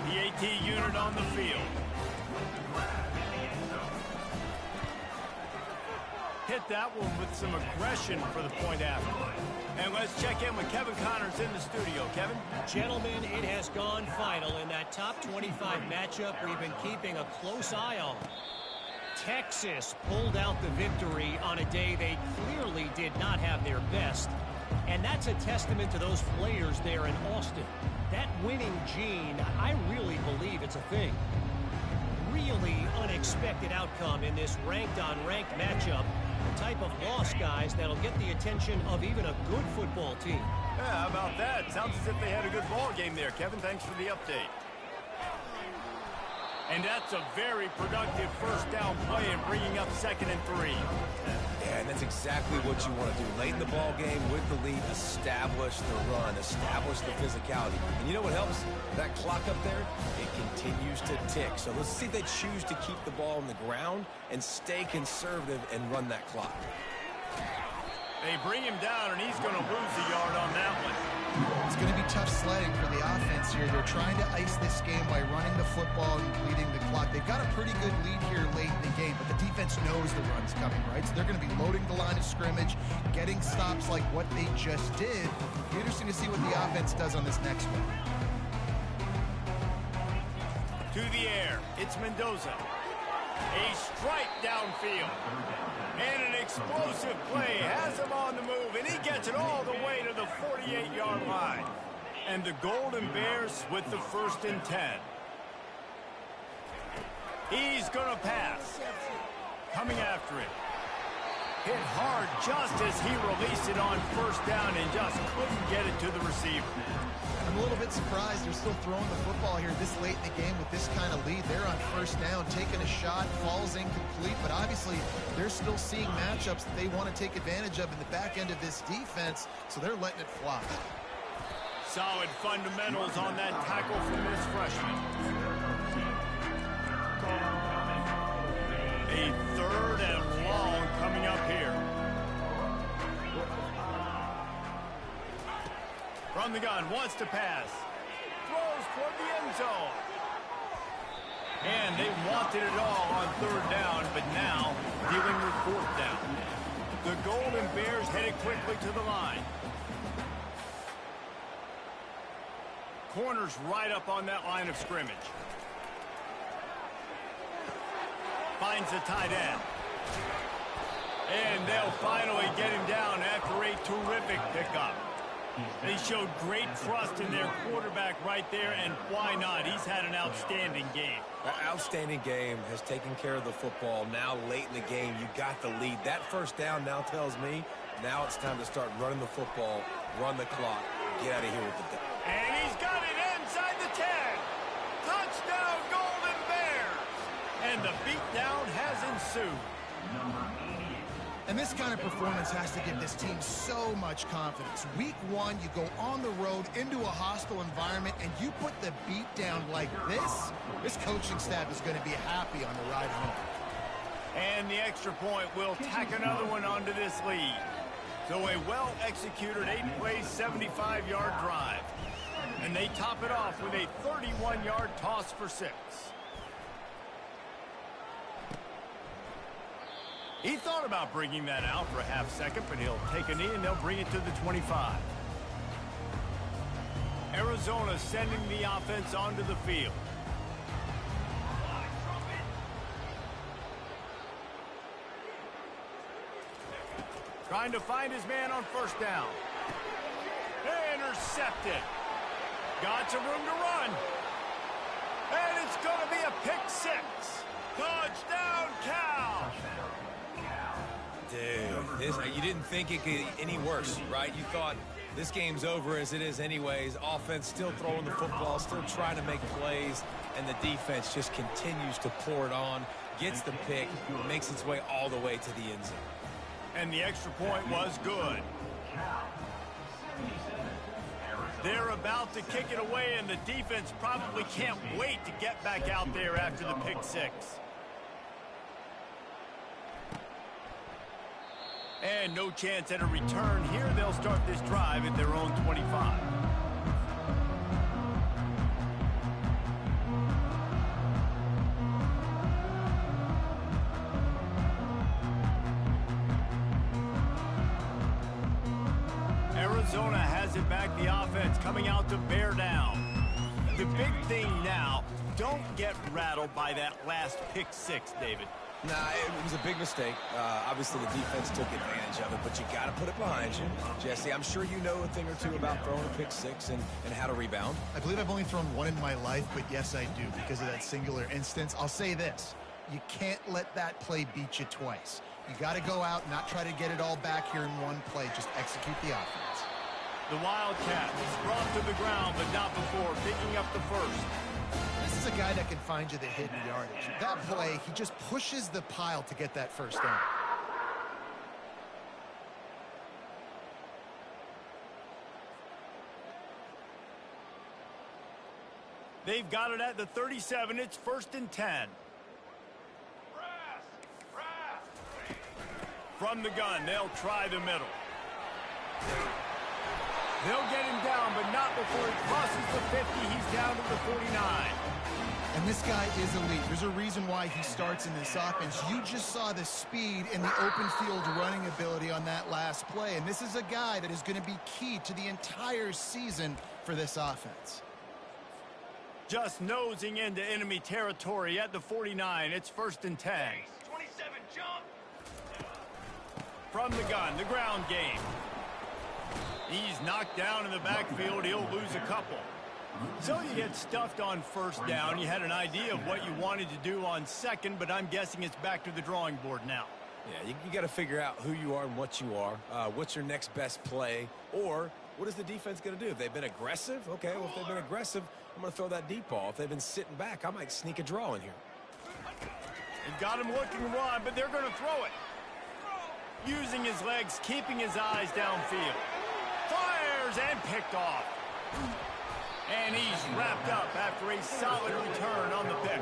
The AT unit on the field. Hit that one with some aggression for the point after. And let's check in with Kevin Connors in the studio. Kevin? Gentlemen, it has gone final in that top 25 matchup we've been keeping a close eye on. Texas pulled out the victory on a day they clearly did not have their best. And that's a testament to those players there in Austin. That winning gene, I really believe it's a thing. Really unexpected outcome in this ranked-on-ranked matchup. The type of loss, guys, that'll get the attention of even a good football team. Yeah, how about that? Sounds as if they had a good ball game there. Kevin, thanks for the update. And that's a very productive first down play and bringing up 2nd and 3. Yeah, and that's exactly what you want to do. Late in the ball game with the lead, establish the run, establish the physicality. And you know what helps? That clock up there, it continues to tick. So let's see if they choose to keep the ball on the ground and stay conservative and run that clock. They bring him down, and he's going to lose a yard on that one. It's going to be tough sledding for the offense here. They're trying to ice this game by running the football and bleeding the clock. They've got a pretty good lead here late in the game, but the defense knows the run's coming, right? So they're going to be loading the line of scrimmage, getting stops like what they just did. It'll be interesting to see what the offense does on this next one. To the air, it's Mendoza. A strike downfield. And an explosive play has him on the move, and he gets it all the way to the 48-yard line. And the Golden Bears with the 1st and 10. He's going to pass. Coming after it. Hit hard just as he released it on 1st down and just couldn't get it to the receiver. I'm a little bit surprised they're still throwing the football here this late in the game with this kind of lead. They're on 1st down, taking a shot, falls incomplete, but obviously they're still seeing matchups that they want to take advantage of in the back end of this defense, so they're letting it fly. Solid fundamentals on that tackle from this freshman. A 3rd and long coming up here. From the gun, wants to pass. Throws toward the end zone. And they wanted it all on 3rd down, but now dealing with 4th down. The Golden Bears headed quickly to the line. Corners right up on that line of scrimmage. Finds the tight end. And they'll finally get him down after a terrific pickup. They showed great trust in their quarterback right there, and why not? He's had an outstanding game. That outstanding game has taken care of the football. Now, late in the game, you got the lead. That 1st down now tells me now it's time to start running the football, run the clock, get out of here with the day. And he's got it inside the 10. Touchdown, Golden Bears. And the beatdown has ensued. And this kind of performance has to give this team so much confidence. Week 1, you go on the road into a hostile environment, and you put the beat down like this. This coaching staff is going to be happy on the ride home. And the extra point will tack another one onto this lead. So a well-executed 8-play, 75-yard drive. And they top it off with a 31-yard toss for 6. He thought about bringing that out for a half second, but he'll take a knee and they'll bring it to the 25. Arizona sending the offense onto the field. Trying to find his man on 1st down. Intercepted. Got some room to run. And it's going to be a pick 6. Touchdown, Cal. Dude, you didn't think it could get any worse, right? You thought this game's over as it is anyways. Offense still throwing the football, still trying to make plays, and the defense just continues to pour it on, gets the pick, makes its way all the way to the end zone. And the extra point was good. They're about to kick it away, and the defense probably can't wait to get back out there after the pick 6. And no chance at a return here. They'll start this drive at their own 25. Arizona has it back, the offense coming out to bear down. The big thing now, don't get rattled by that last pick 6, David. Nah, it was a big mistake. Obviously, the defense took advantage of it, but you got to put it behind you. Jesse, I'm sure you know a thing or two about throwing a pick 6 and how to rebound. I believe I've only thrown one in my life, but yes, I do because of that singular instance. I'll say this. You can't let that play beat you twice. You got to go out and not try to get it all back here in one play. Just execute the offense. The Wildcats brought to the ground, but not before picking up the first. This is a guy that can find you the hidden yardage. That play, he just pushes the pile to get that first down. They've got it at the 37. It's 1st and 10. From the gun, they'll try the middle. They'll get him down, but not before he crosses the 50. He's down to the 49. And this guy is elite. There's a reason why he starts in this offense. You just saw the speed and the open field running ability on that last play. And this is a guy that is going to be key to the entire season for this offense. Just nosing into enemy territory at the 49. It's 1st and 10. 27, jump. From the gun, the ground game. He's knocked down in the backfield. He'll lose a couple. So you get stuffed on 1st down. You had an idea of what you wanted to do on 2nd, but I'm guessing it's back to the drawing board now. Yeah, you got to figure out who you are and what you are. What's your next best play? Or what is the defense going to do? If they've been aggressive, okay, well, if they've been aggressive, I'm going to throw that deep ball. If they've been sitting back, I might sneak a draw in here. They've got him looking to run, but they're going to throw it. Using his legs, keeping his eyes downfield. Fires and picked off. And he's wrapped up after a solid return on the pick.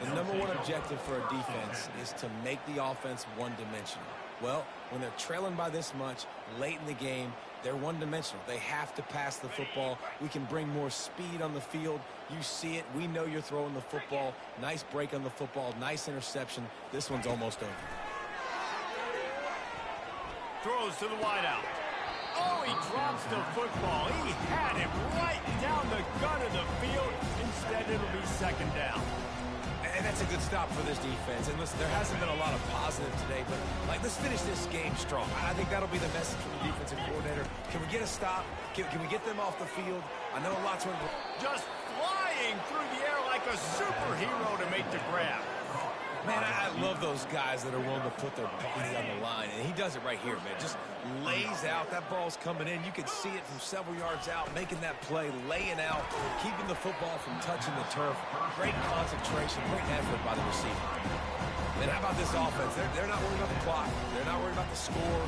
The number one objective for a defense is to make the offense one-dimensional. Well, when they're trailing by this much late in the game, they're one-dimensional. They have to pass the football. We can bring more speed on the field. You see it. We know you're throwing the football. Nice break on the football. Nice interception. This one's almost over. Throws to the wideout. Oh, he drops the football. He had him right down the gut of the field. Instead, it'll be 2nd down. And that's a good stop for this defense. And listen, there hasn't been a lot of positive today, but let's finish this game strong. I think that'll be the message from the defensive coordinator. Can we get a stop? Can we get them off the field? I know a lot's went. Just flying through the air like a superhero to make the grab. Man, I love those guys that are willing to put their body on the line, and he does it right here, man. Just lays out. That ball's coming in. You can see it from several yards out, making that play, laying out, keeping the football from touching the turf. Great concentration, great effort by the receiver. And how about this offense? They're not worried about the clock. They're not worried about the score.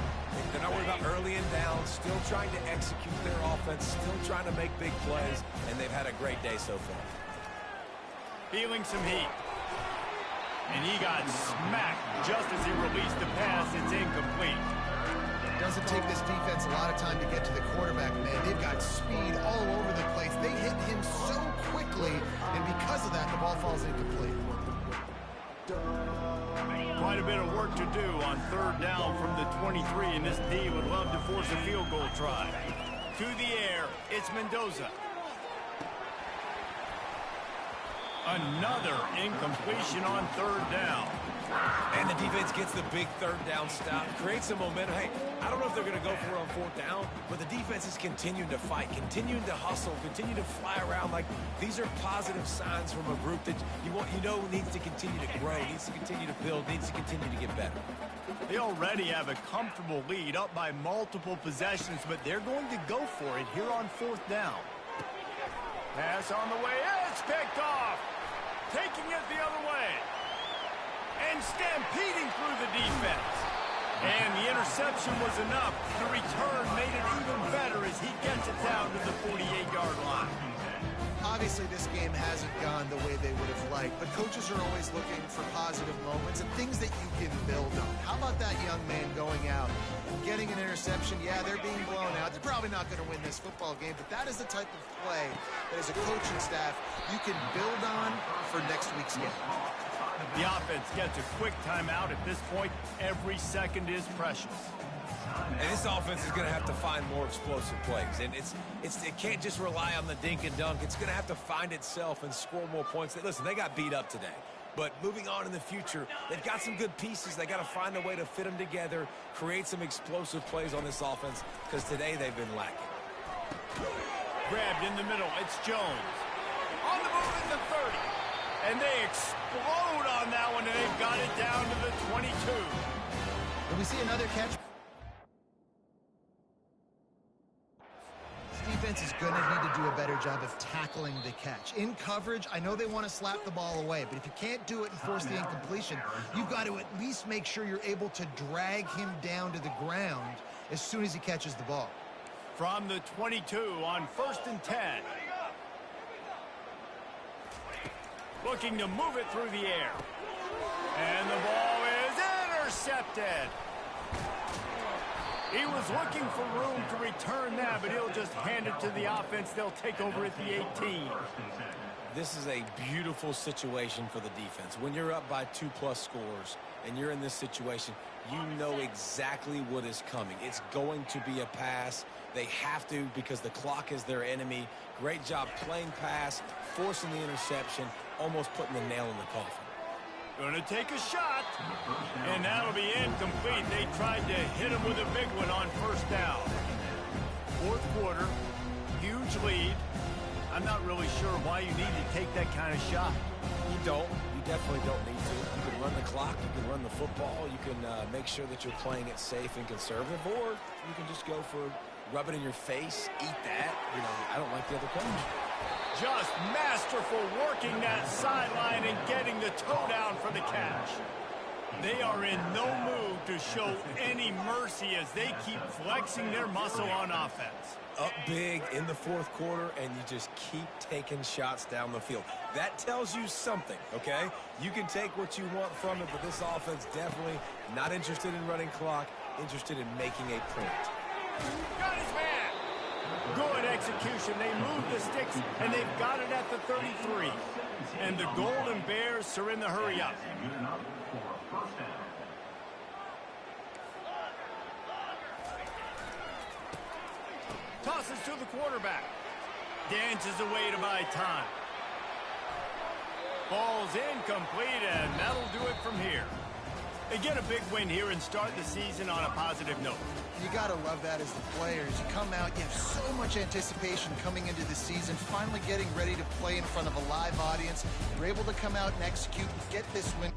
They're not worried about early and down. Still trying to execute their offense, still trying to make big plays, and they've had a great day so far. Feeling some heat. And he got smacked just as he released the pass. It's incomplete. It doesn't take this defense a lot of time to get to the quarterback, man. They've got speed all over the place. They hit him so quickly, and because of that, the ball falls incomplete. Quite a bit of work to do on 3rd down from the 23, and this D would love to force a field goal try. To the air, it's Mendoza. Another incompletion on 3rd down. And the defense gets the big 3rd down stop, creates some momentum. Hey, I don't know if they're going to go for it on 4th down, but the defense is continuing to fight, continuing to hustle, continue to fly around. Like, these are positive signs from a group that you know needs to continue to grow, needs to continue to build, needs to continue to get better. They already have a comfortable lead, up by multiple possessions, but they're going to go for it here on 4th down. Pass on the way. It's picked off. Taking it the other way. And stampeding through the defense. And the interception was enough. The return made it even better as he gets it down to the 48-yard line. Obviously, this game hasn't gone the way they would have liked, but coaches are always looking for positive moments and things that you can build on. How about that young man going out, getting an interception? Yeah, they're being blown out. They're probably not going to win this football game, but that is the type of play that as a coaching staff you can build on for next week's game. The offense gets a quick timeout. At this point, every second is precious. And this offense is going to have to find more explosive plays. And it can't just rely on the dink and dunk. It's going to have to find itself and score more points. Listen, they got beat up today. But moving on in the future, they've got some good pieces. They got to find a way to fit them together, create some explosive plays on this offense, because today they've been lacking. Grabbed in the middle. It's Jones. On the move in the 30. And they explode on that one, and they've got it down to the 22. And we see another catch. defense is going to need to do a better job of tackling the catch. In coverage, I know they want to slap the ball away, but if you can't do it and force the incompletion, you've got to at least make sure you're able to drag him down to the ground as soon as he catches the ball. From the 22 on 1st and 10. Looking to move it through the air. And the ball is intercepted. He was looking for room to return that, but he'll just hand it to the offense. They'll take over at the 18. This is a beautiful situation for the defense. When you're up by 2+ scores and you're in this situation, you know exactly what is coming. It's going to be a pass. They have to because the clock is their enemy. Great job playing pass, forcing the interception, almost putting the nail in the coffin. Gonna take a shot, and that'll be incomplete. They tried to hit him with a big one on 1st down. 4th quarter, huge lead. I'm not really sure why you need to take that kind of shot. You don't. You definitely don't need to. You can run the clock. You can run the football. You can make sure that you're playing it safe and conservative, or you can just go for rub it in your face, eat that. You know, I don't like the other coach. Just masterful working that sideline and getting the toe down for the catch. They are in no mood to show any mercy as they keep flexing their muscle on offense. Up big in the 4th quarter, and you just keep taking shots down the field. That tells you something, okay? You can take what you want from it, but this offense definitely not interested in running clock, interested in making a point. Got his man. Good execution. They move the sticks, and they've got it at the 33. And the Golden Bears are in the hurry up. Tosses to the quarterback. Dances away to buy time. Ball's incomplete, and that'll do it from here. They get a big win here and start the season on a positive note. You got to love that as the players. You come out, you have so much anticipation coming into the season, finally getting ready to play in front of a live audience. You're able to come out and execute and get this win.